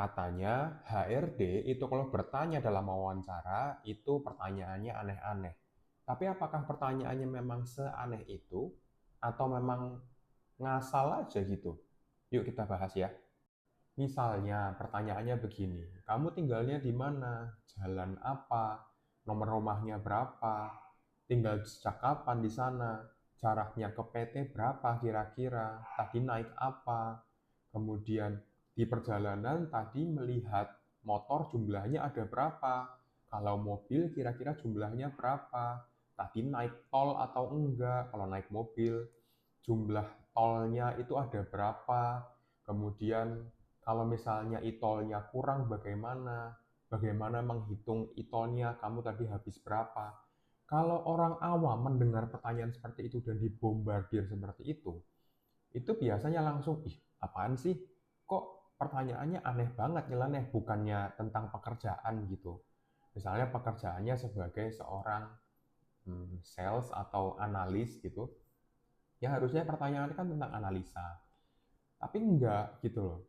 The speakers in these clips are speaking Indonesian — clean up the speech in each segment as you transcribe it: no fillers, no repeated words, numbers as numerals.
Katanya HRD itu kalau bertanya dalam wawancara itu pertanyaannya aneh-aneh. Tapi apakah pertanyaannya memang seaneh itu atau memang ngasal aja gitu? Yuk kita bahas ya. Misalnya pertanyaannya begini, kamu tinggalnya di mana? Jalan apa? Nomor rumahnya berapa? Tinggal sejak kapan di sana? Jaraknya ke PT berapa kira-kira? Tadi naik apa? Kemudian di perjalanan tadi melihat motor jumlahnya ada berapa? Kalau mobil kira-kira jumlahnya berapa? Tadi naik tol atau enggak? Kalau naik mobil, jumlah tolnya itu ada berapa? Kemudian kalau misalnya e-tolnya kurang bagaimana? Bagaimana menghitung e-tolnya? Kamu tadi habis berapa? Kalau orang awam mendengar pertanyaan seperti itu dan dibombardir seperti itu biasanya langsung, ih apaan sih? Kok pertanyaannya aneh banget, nyeleneh, bukannya tentang pekerjaan gitu. Misalnya pekerjaannya sebagai seorang sales atau analis gitu, ya harusnya pertanyaannya kan tentang analisa. Tapi enggak gitu loh.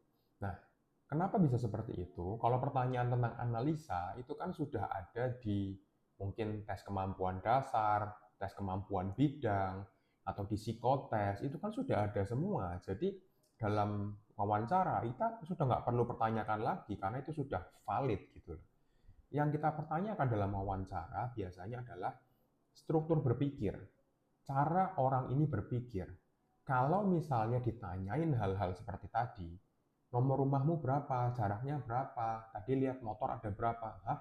Nah, kenapa bisa seperti itu? Kalau pertanyaan tentang analisa itu kan sudah ada di mungkin tes kemampuan dasar, tes kemampuan bidang, atau di psikotes, itu kan sudah ada semua. Jadi dalam wawancara kita sudah nggak perlu pertanyakan lagi karena itu sudah valid gitu loh. Yang kita pertanyakan dalam wawancara biasanya adalah struktur berpikir, cara orang ini berpikir. Kalau misalnya ditanyain hal-hal seperti tadi, nomor rumahmu berapa, jaraknya berapa, tadi lihat motor ada berapa, hah?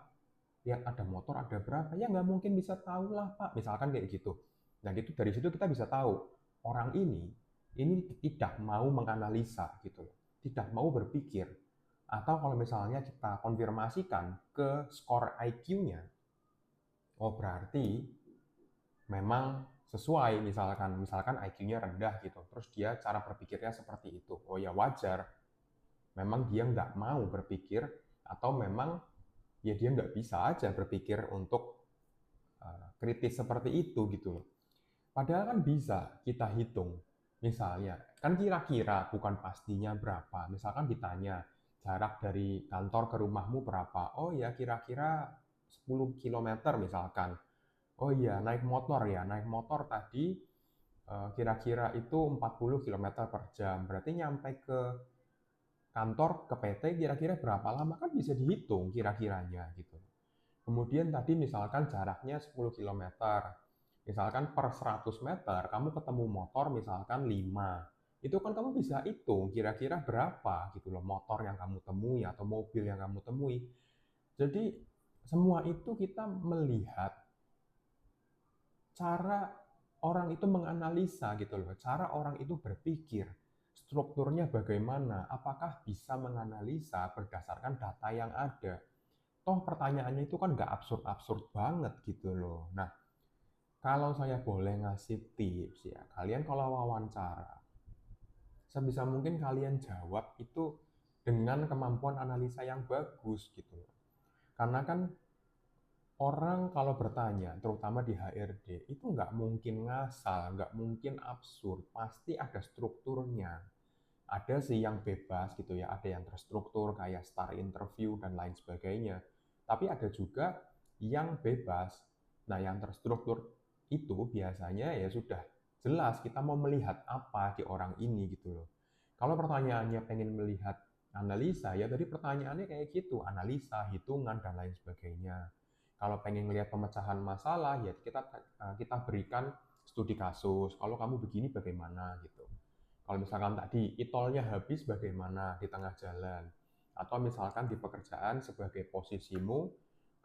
Lihat ada motor ada berapa? Ya nggak mungkin bisa tahu lah Pak, misalkan kayak gitu. Nah gitu dari situ kita bisa tahu orang ini tidak mau menganalisa gitu loh, tidak mau berpikir. Atau kalau misalnya kita konfirmasikan ke skor IQ-nya, oh berarti memang sesuai, misalkan IQ-nya rendah gitu, terus dia cara berpikirnya seperti itu, oh ya wajar, memang dia nggak mau berpikir atau memang ya dia nggak bisa aja berpikir untuk kritis seperti itu gitu loh. Padahal kan bisa kita hitung, misalnya kan kira-kira bukan pastinya berapa, misalkan ditanya jarak dari kantor ke rumahmu berapa, oh ya kira-kira 10 kilometer misalkan. Oh iya, naik motor ya. Naik motor tadi kira-kira itu 40 kilometer per jam. Berarti nyampe ke kantor, ke PT kira-kira berapa lama? Kan bisa dihitung kira-kiranya gitu. Kemudian tadi misalkan jaraknya 10 kilometer. Misalkan per 100 meter kamu ketemu motor misalkan 5. Itu kan kamu bisa hitung kira-kira berapa gitu loh motor yang kamu temui atau mobil yang kamu temui. Jadi semua itu kita melihat cara orang itu menganalisa gitu loh, cara orang itu berpikir, strukturnya bagaimana, apakah bisa menganalisa berdasarkan data yang ada. Toh pertanyaannya itu kan nggak absurd-absurd banget gitu loh. Nah, kalau saya boleh ngasih tips ya, kalian kalau wawancara, sebisa mungkin kalian jawab itu dengan kemampuan analisa yang bagus gitu loh. Karena kan orang kalau bertanya, terutama di HRD, itu nggak mungkin ngasal, nggak mungkin absurd, pasti ada strukturnya. Ada sih yang bebas gitu ya, ada yang terstruktur kayak star interview dan lain sebagainya. Tapi ada juga yang bebas. Nah, yang terstruktur itu biasanya ya sudah jelas kita mau melihat apa di orang ini gitu loh. Kalau pertanyaannya pengen melihat analisa, ya tadi pertanyaannya kayak gitu, analisa, hitungan, dan lain sebagainya. Kalau pengen melihat pemecahan masalah, ya kita berikan studi kasus. Kalau kamu begini bagaimana gitu. Kalau misalkan tadi e-tolnya habis bagaimana di tengah jalan. Atau misalkan di pekerjaan sebagai posisimu,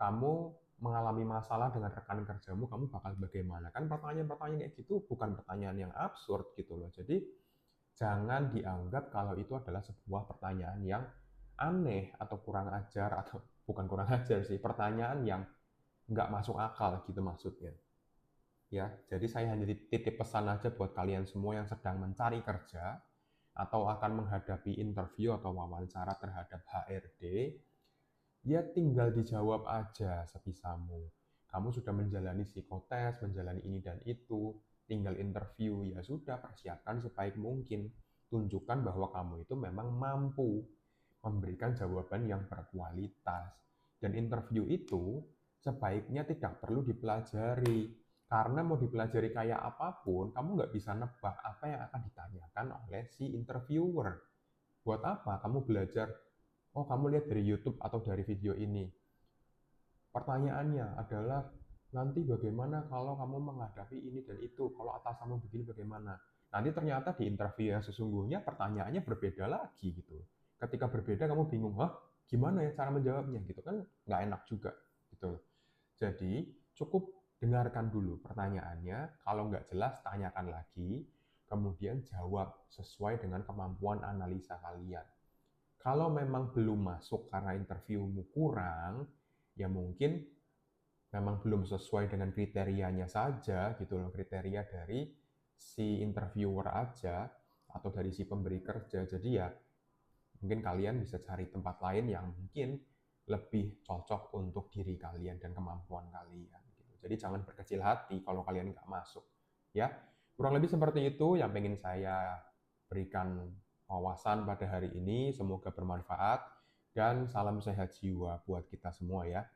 kamu mengalami masalah dengan rekan kerjamu, kamu bakal bagaimana. Kan pertanyaan-pertanyaan kayak gitu bukan pertanyaan yang absurd gitu loh. Jadi jangan dianggap kalau itu adalah sebuah pertanyaan yang aneh atau kurang ajar, atau bukan kurang ajar sih, pertanyaan yang nggak masuk akal gitu maksudnya. Ya, jadi saya hanya titip pesan aja buat kalian semua yang sedang mencari kerja atau akan menghadapi interview atau wawancara terhadap HRD, ya tinggal dijawab aja sebisamu. Kamu sudah menjalani psikotes, menjalani ini dan itu, tinggal interview, ya sudah persiapkan sebaik mungkin. Tunjukkan bahwa kamu itu memang mampu memberikan jawaban yang berkualitas. Dan interview itu sebaiknya tidak perlu dipelajari, karena mau dipelajari kayak apapun, kamu nggak bisa nebak apa yang akan ditanyakan oleh si interviewer. Buat apa kamu belajar, oh kamu lihat dari YouTube atau dari video ini. Pertanyaannya adalah, nanti bagaimana kalau kamu menghadapi ini dan itu, kalau atasanmu begini bagaimana? Nanti ternyata di interview yang sesungguhnya pertanyaannya berbeda lagi gitu. Ketika berbeda kamu bingung, hah gimana ya cara menjawabnya gitu kan, nggak enak juga gitu. Jadi cukup dengarkan dulu pertanyaannya, kalau nggak jelas tanyakan lagi, kemudian jawab sesuai dengan kemampuan analisa kalian. Kalau memang belum masuk karena interviewmu kurang, ya mungkin memang belum sesuai dengan kriterianya saja gitu loh, kriteria dari si interviewer aja atau dari si pemberi kerja. Jadi ya mungkin kalian bisa cari tempat lain yang mungkin lebih cocok untuk diri kalian dan kemampuan kalian gitu. Jadi jangan berkecil hati kalau kalian nggak masuk ya. Kurang lebih seperti itu yang pengen saya berikan wawasan pada hari ini. Semoga bermanfaat dan salam sehat jiwa buat kita semua ya.